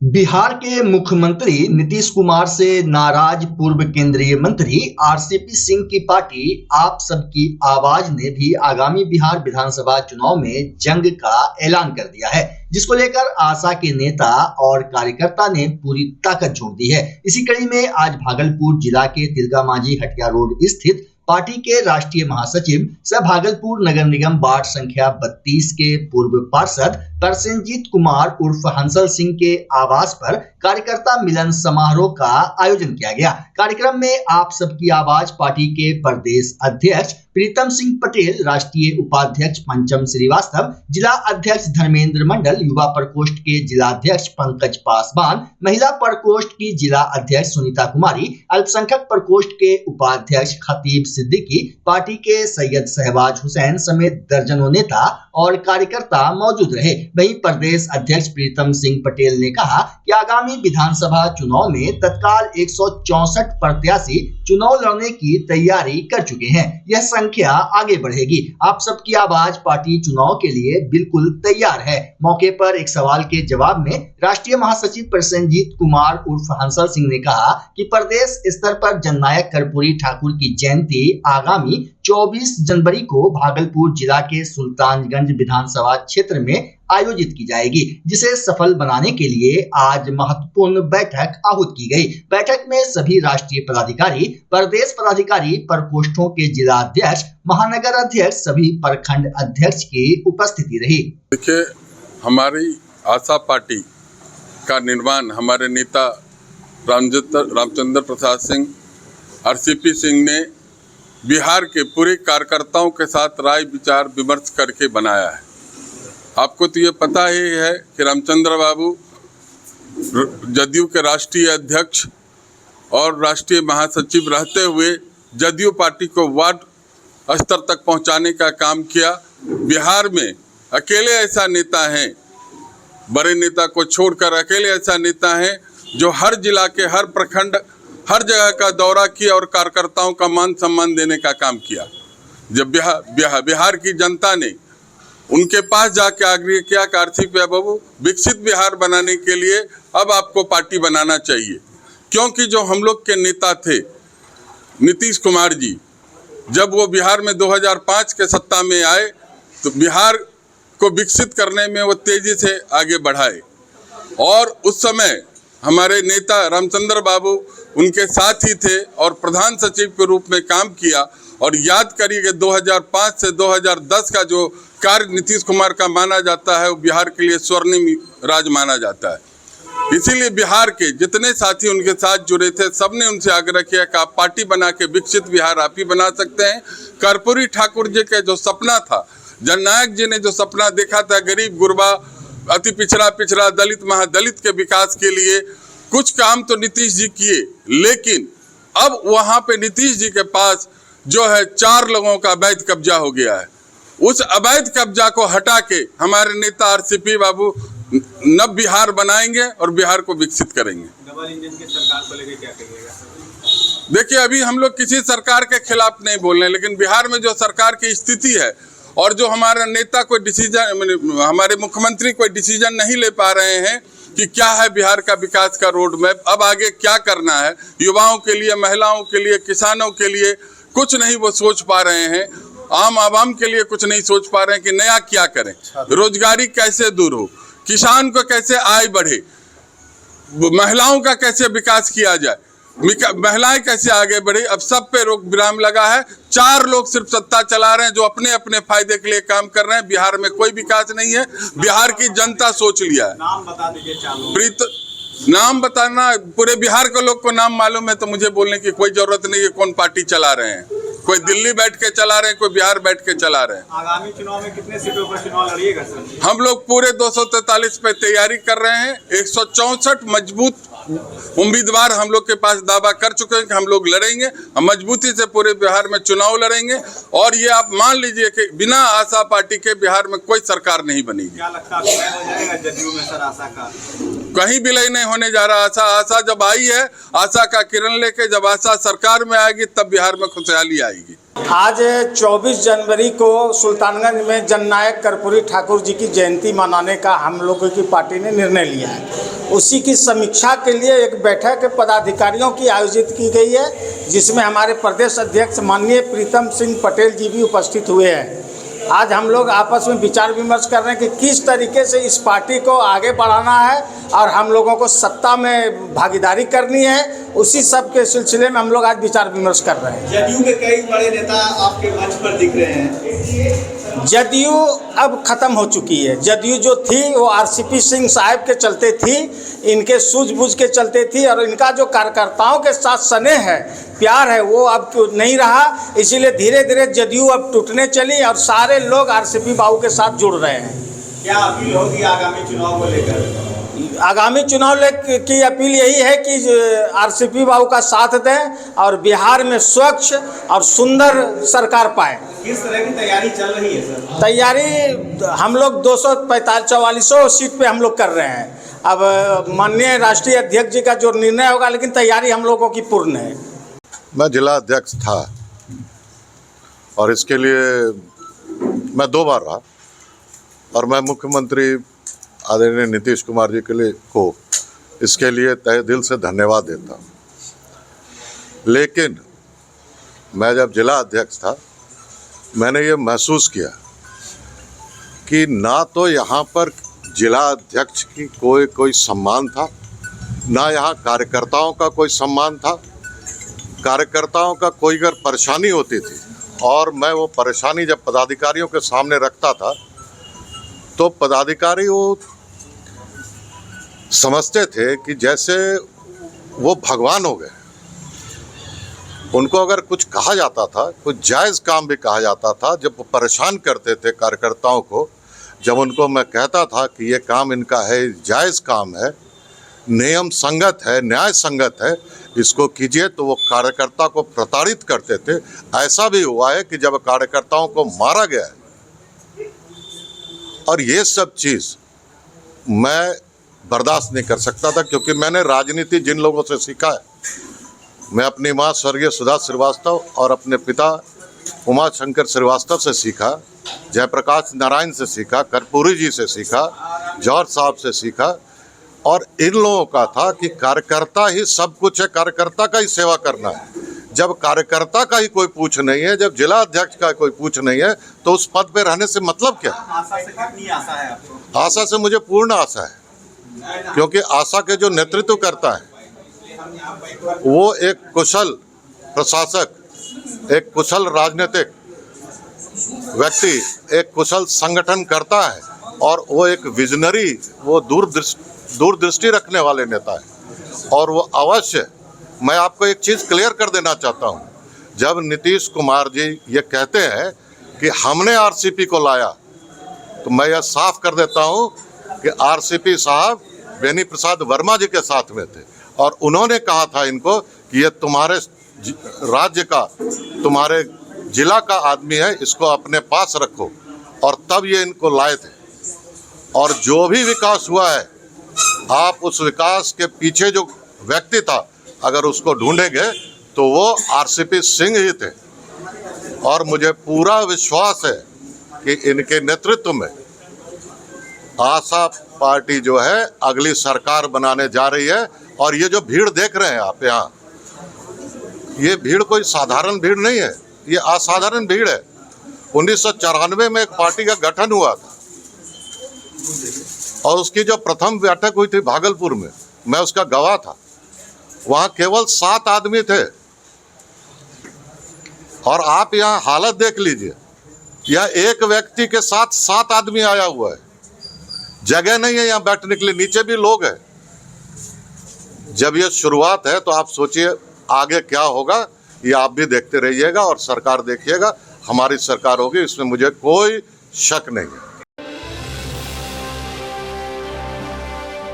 बिहार के मुख्यमंत्री नीतीश कुमार से नाराज पूर्व केंद्रीय मंत्री आरसीपी सिंह की पार्टी आप सबकी आवाज ने भी आगामी बिहार विधानसभा चुनाव में जंग का ऐलान कर दिया है, जिसको लेकर आशा के नेता और कार्यकर्ता ने पूरी ताकत झोंक दी है। इसी कड़ी में आज भागलपुर जिला के तिलका मांझी हटिया रोड स्थित पार्टी के राष्ट्रीय महासचिव सह भागलपुर नगर निगम वार्ड संख्या 32 के पूर्व पार्षद प्रसेनजीत कुमार उर्फ हंसल सिंह के आवास पर कार्यकर्ता मिलन समारोह का आयोजन किया गया। कार्यक्रम में आप सबकी आवाज पार्टी के प्रदेश अध्यक्ष प्रीतम सिंह पटेल, राष्ट्रीय उपाध्यक्ष पंचम श्रीवास्तव, जिला अध्यक्ष धर्मेंद्र मंडल, युवा प्रकोष्ठ के जिला अध्यक्ष पंकज पासवान, महिला प्रकोष्ठ की जिला अध्यक्ष सुनीता कुमारी, अल्पसंख्यक प्रकोष्ठ के उपाध्यक्ष खतीब सिद्दीकी, पार्टी के सैयद शहबाज हुसैन समेत दर्जनों नेता और कार्यकर्ता मौजूद रहे। वहीं प्रदेश अध्यक्ष प्रीतम सिंह पटेल ने कहा कि आगामी विधानसभा चुनाव में तत्काल 164 प्रत्याशी चुनाव लड़ने की तैयारी कर चुके हैं। यह संख्या आगे बढ़ेगी। आप सबकी आवाज पार्टी चुनाव के लिए बिल्कुल तैयार है। मौके पर एक सवाल के जवाब में राष्ट्रीय महासचिव प्रसेनजीत कुमार उर्फ हंसल सिंह ने कहा कि प्रदेश स्तर पर जननायक कर्पूरी ठाकुर की जयंती आगामी 24 जनवरी को भागलपुर जिला के सुल्तानगंज विधानसभा क्षेत्र में आयोजित की जाएगी, जिसे सफल बनाने के लिए आज महत्वपूर्ण बैठक आहूत की गई। बैठक में सभी राष्ट्रीय पदाधिकारी, प्रदेश पदाधिकारी, प्रकोष्ठों के जिला अध्यक्ष, महानगर अध्यक्ष, सभी प्रखंड अध्यक्ष की उपस्थिति रही। देखिए, हमारी आशा पार्टी का निर्माण हमारे नेता रामचंद्र प्रसाद सिंह, आरसीपी सिंह ने बिहार के पूरे कार्यकर्ताओं के साथ राय विचार विमर्श करके बनाया है। आपको तो ये पता ही है कि रामचंद्र बाबू जदयू के राष्ट्रीय अध्यक्ष और राष्ट्रीय महासचिव रहते हुए जदयू पार्टी को वार्ड स्तर तक पहुंचाने का काम किया। बिहार में अकेले ऐसा नेता हैं, बड़े नेता को छोड़कर अकेले ऐसा नेता हैं जो हर जिला के हर प्रखंड हर जगह का दौरा किया और कार्यकर्ताओं का मान सम्मान देने का काम किया। जब बिहार की जनता ने उनके पास जाके आग्रह किया कि आरसीपी बाबू विकसित बिहार बनाने के लिए अब आपको पार्टी बनाना चाहिए, क्योंकि जो हम लोग के नेता थे नीतीश कुमार जी, जब वो बिहार में 2005 के सत्ता में आए तो बिहार को विकसित करने में वो तेजी से आगे बढ़ाए और उस समय हमारे नेता रामचंद्र बाबू उनके साथ ही थे और प्रधान सचिव के रूप में काम किया। और याद करिए कि 2005 से 2010 का जो कार्य नीतीश कुमार का माना जाता है वो बिहार के लिए स्वर्णिम राज माना जाता है। इसीलिए बिहार के जितने साथी उनके साथ जुड़े थे सबने उनसे आग्रह किया कि आप पार्टी बना के विकसित बिहार आप ही बना सकते हैं। कर्पूरी ठाकुर जी का जो सपना था, जननायक जी ने जो सपना देखा था गरीब गुरबा अति पिछड़ा दलित महादलित के विकास के लिए, कुछ काम तो नीतीश जी किए, लेकिन अब वहां पे नीतीश जी के पास जो है 4 लोगों का अवैध कब्जा हो गया है। उस अवैध कब्जा को हटा के हमारे नेता आरसीपी बाबू नव बिहार बनाएंगे और बिहार को विकसित करेंगे। डबल इंजन की सरकार को लेकर क्या कहिएगा? देखिए, अभी हम लोग किसी सरकार के खिलाफ नहीं बोल रहे हैं, लेकिन बिहार में जो सरकार की स्थिति है और जो हमारा नेता कोई डिसीजन, हमारे मुख्यमंत्री कोई डिसीजन नहीं ले पा रहे हैं कि क्या है बिहार का विकास का रोड मैप, अब आगे क्या करना है युवाओं के लिए, महिलाओं के लिए, किसानों के लिए, कुछ नहीं वो सोच पा रहे हैं। आम आवाम के लिए कुछ नहीं सोच पा रहे हैं कि नया क्या करें, रोजगारी कैसे दूर हो, किसान को कैसे आय बढ़े, महिलाओं का कैसे विकास किया जाए, महिलाएं कैसे आगे बढ़े। अब सब पे रोक विराम लगा है। 4 लोग सिर्फ सत्ता चला रहे हैं जो अपने अपने फायदे के लिए काम कर रहे हैं। बिहार में कोई विकास नहीं है। बिहार की जनता सोच लिया है। नाम बता दीजिए 4 लोग। नाम बताना, पूरे बिहार के लोग को नाम मालूम है तो मुझे बोलने की कोई जरूरत नहीं है कौन पार्टी चला रहे हैं। कोई दिल्ली बैठ के चला रहे हैं, कोई बिहार बैठ के चला रहे हैं। आगामी चुनाव में कितने सीटों पर चुनाव लड़िएगा सर? हम लोग पूरे 243 पे तैयारी कर रहे हैं। 164 मजबूत उम्मीदवार हम लोग के पास दावा कर चुके हैं कि हम लोग लड़ेंगे, हम मजबूती से पूरे बिहार में चुनाव लड़ेंगे। और ये आप मान लीजिए कि बिना आशा पार्टी के बिहार में कोई सरकार नहीं बनेगी। क्या लगता है विलय हो जाएगा जदयू में सर आशा का? कहीं विलय नहीं होने जा रहा। आशा जब आई है, आशा का किरण लेके जब आशा सरकार में आएगी तब बिहार में खुशहाली आएगी। आज 24 जनवरी को सुल्तानगंज में जननायक कर्पूरी ठाकुर जी की जयंती मनाने का हम लोगों की पार्टी ने निर्णय लिया है। उसी की समीक्षा के लिए एक बैठक पदाधिकारियों की आयोजित की गई है, जिसमें हमारे प्रदेश अध्यक्ष माननीय प्रीतम सिंह पटेल जी भी उपस्थित हुए हैं। आज हम लोग आपस में विचार विमर्श कर रहे हैं कि किस तरीके से इस पार्टी को आगे बढ़ाना है और हम लोगों को सत्ता में भागीदारी करनी है। उसी सब के सिलसिले में हम लोग आज विचार विमर्श कर रहे हैं। जदयू के कई बड़े नेता आपके मंच पर दिख रहे हैं। जदयू अब ख़त्म हो चुकी है। जदयू जो थी वो आरसीपी सिंह साहब के चलते थी, इनके सूझबूझ के चलते थी, और इनका जो कार्यकर्ताओं के साथ स्नेह है, प्यार है, वो अब नहीं रहा। इसीलिए धीरे धीरे जदयू अब टूटने चली और सारे लोग आरसीपी बाबू के साथ जुड़ रहे हैं। क्या अपील होगी आगामी चुनाव को लेकर? आगामी चुनाव की अपील यही है कि आरसीपी बाबू का साथ दें और बिहार में स्वच्छ और सुंदर सरकार पाए। किस तरह की तैयारी चल रही है सर? तैयारी हम लोग 244 सीट पे हम लोग कर रहे हैं। अब माननीय राष्ट्रीय अध्यक्ष जी का जो निर्णय होगा, लेकिन तैयारी हम लोगों की पूर्ण है। मैं जिला अध्यक्ष था और इसके लिए मैं 2 बार रहा, और मैं मुख्यमंत्री आदरणीय नीतीश कुमार जी के लिए को इसके लिए तहे दिल से धन्यवाद देता हूँ। लेकिन मैं जब जिला अध्यक्ष था, मैंने ये महसूस किया कि ना तो यहाँ पर जिला अध्यक्ष की कोई सम्मान था, ना यहाँ कार्यकर्ताओं का कोई सम्मान था। कार्यकर्ताओं का कोई अगर परेशानी होती थी और मैं वो परेशानी जब पदाधिकारियों के सामने रखता था, तो पदाधिकारी वो समझते थे कि जैसे वो भगवान हो गए। उनको अगर कुछ कहा जाता था, कुछ जायज़ काम भी कहा जाता था, जब वो परेशान करते थे कार्यकर्ताओं को, जब उनको मैं कहता था कि ये काम इनका है, जायज़ काम है, नियम संगत है, न्याय संगत है, इसको कीजिए, तो वो कार्यकर्ता को प्रताड़ित करते थे। ऐसा भी हुआ है कि जब कार्यकर्ताओं को मारा गया है। और ये सब चीज़ मैं बर्दाश्त नहीं कर सकता था, क्योंकि मैंने राजनीति जिन लोगों से सीखा है, मैं अपनी माँ स्वर्गीय सुधा श्रीवास्तव और अपने पिता उमा शंकर श्रीवास्तव से सीखा, जयप्रकाश नारायण से सीखा, कर्पूरी जी से सीखा, जौहर साहब से सीखा। और इन लोगों का था कि कार्यकर्ता ही सब कुछ है, कार्यकर्ता का ही सेवा करना है। जब कार्यकर्ता का ही कोई पूछ नहीं है, जब जिला अध्यक्ष का कोई पूछ नहीं है, तो उस पद पे रहने से मतलब क्या? आशा से कितनी आशा है आपको? आशा से मुझे पूर्ण आशा है, क्योंकि आशा के जो नेतृत्व करता है वो एक कुशल प्रशासक, एक कुशल राजनीतिक व्यक्ति, एक कुशल संगठन करता है, और वो एक विजनरी, वो दूरदृष्टि रखने वाले नेता है। और वो अवश्य, मैं आपको एक चीज़ क्लियर कर देना चाहता हूँ, जब नीतीश कुमार जी ये कहते हैं कि हमने आरसीपी को लाया, तो मैं यह साफ कर देता हूँ कि आरसीपी साहब बेनी प्रसाद वर्मा जी के साथ में थे, और उन्होंने कहा था इनको कि ये तुम्हारे राज्य का, तुम्हारे जिला का आदमी है, इसको अपने पास रखो, और तब ये इनको लाए थे। और जो भी विकास हुआ है, आप उस विकास के पीछे जो व्यक्ति था, अगर उसको ढूंढेंगे तो वो आरसीपी सिंह ही थे। और मुझे पूरा विश्वास है कि इनके नेतृत्व में आशा पार्टी जो है अगली सरकार बनाने जा रही है। और ये जो भीड़ देख रहे हैं आप यहाँ, ये भीड़ कोई साधारण भीड़ नहीं है, ये असाधारण भीड़ है। 1994 में एक पार्टी का गठन हुआ था, और उसकी जो प्रथम बैठक हुई थी भागलपुर में, मैं उसका गवाह था। वहाँ केवल 7 आदमी थे, और आप यहाँ हालत देख लीजिए, यह एक व्यक्ति के साथ 7 आदमी आया हुआ है। जगह नहीं है यहाँ बैठने के लिए, नीचे भी लोग हैं। जब ये शुरुआत है, तो आप सोचिए आगे क्या होगा, ये आप भी देखते रहिएगा और सरकार देखिएगा। हमारी सरकार होगी, इसमें मुझे कोई शक नहीं है।